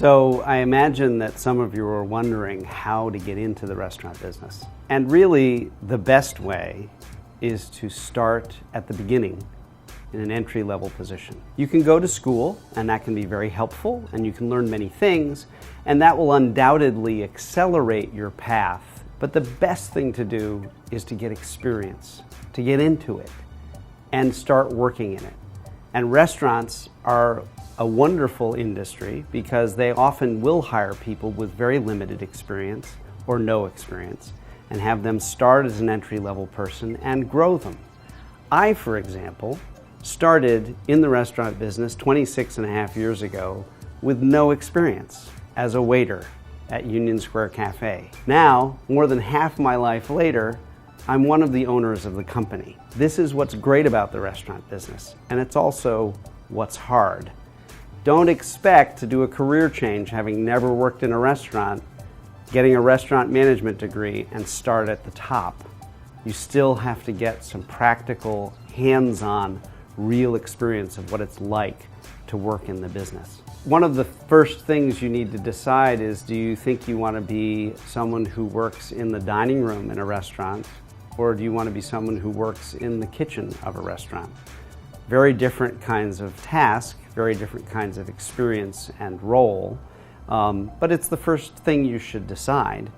So I imagine that some of you are wondering how to get into the restaurant business. And really, the best way is to start at the beginning in an entry-level position. You can go to school, and that can be very helpful, and you can learn many things, and that will undoubtedly accelerate your path. But the best thing to do is to get experience, to get into it, and start working in it. And restaurants are a wonderful industry because they often will hire people with very limited experience or no experience and have them start as an entry-level person and grow them. I, for example, started in the restaurant business 26 and a half years ago with no experience as a waiter at Union Square Cafe. Now, more than half my life later, I'm one of the owners of the company. This is what's great about the restaurant business, and it's also what's hard. Don't expect to do a career change having never worked in a restaurant, getting a restaurant management degree, and start at the top. You still have to get some practical, hands-on, real experience of what it's like to work in the business. One of the first things you need to decide is, do you think you want to be someone who works in the dining room in a restaurant, or do you want to be someone who works in the kitchen of a restaurant? Very different kinds of tasks, very different kinds of experience and role, but it's the first thing you should decide.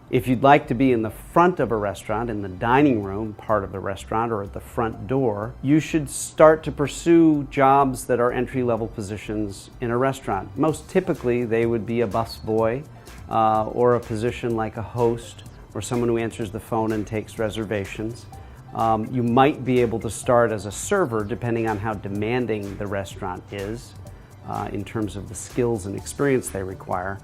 If you'd like to be in the front of a restaurant, in the dining room part of the restaurant, or at the front door, you should start to pursue jobs that are entry-level positions in a restaurant. Most typically, they would be a busboy or a position like a host or someone who answers the phone and takes reservations. You might be able to start as a server depending on how demanding the restaurant is in terms of the skills and experience they require.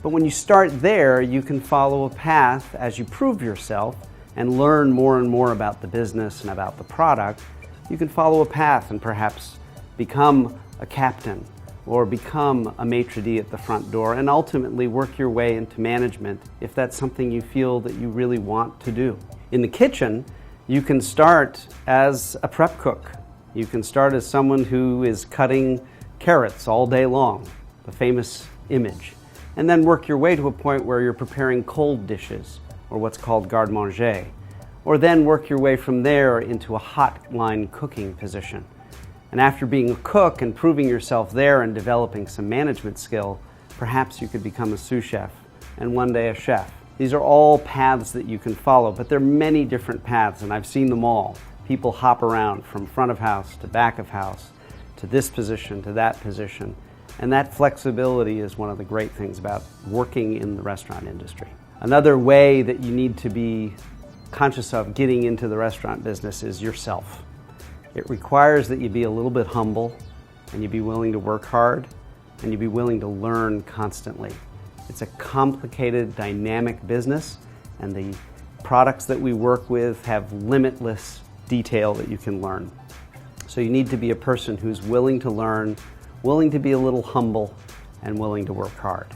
But when you start there, you can follow a path as you prove yourself and learn more and more about the business and about the product. You can follow a path and perhaps become a captain or become a maitre d' at the front door and ultimately work your way into management if that's something you feel that you really want to do. In the kitchen, you can start as a prep cook. You can start as someone who is cutting carrots all day long, the famous image, and then work your way to a point where you're preparing cold dishes, or what's called garde-manger, or then work your way from there into a hot line cooking position. And after being a cook and proving yourself there and developing some management skill, perhaps you could become a sous chef, and one day a chef. These are all paths that you can follow, but there are many different paths, and I've seen them all. People hop around from front of house to back of house, to this position, to that position. And that flexibility is one of the great things about working in the restaurant industry. Another way that you need to be conscious of getting into the restaurant business is yourself. It requires that you be a little bit humble, and you be willing to work hard, and you be willing to learn constantly. It's a complicated, dynamic business, and the products that we work with have limitless detail that you can learn. So you need to be a person who's willing to learn, willing to be a little humble, and willing to work hard.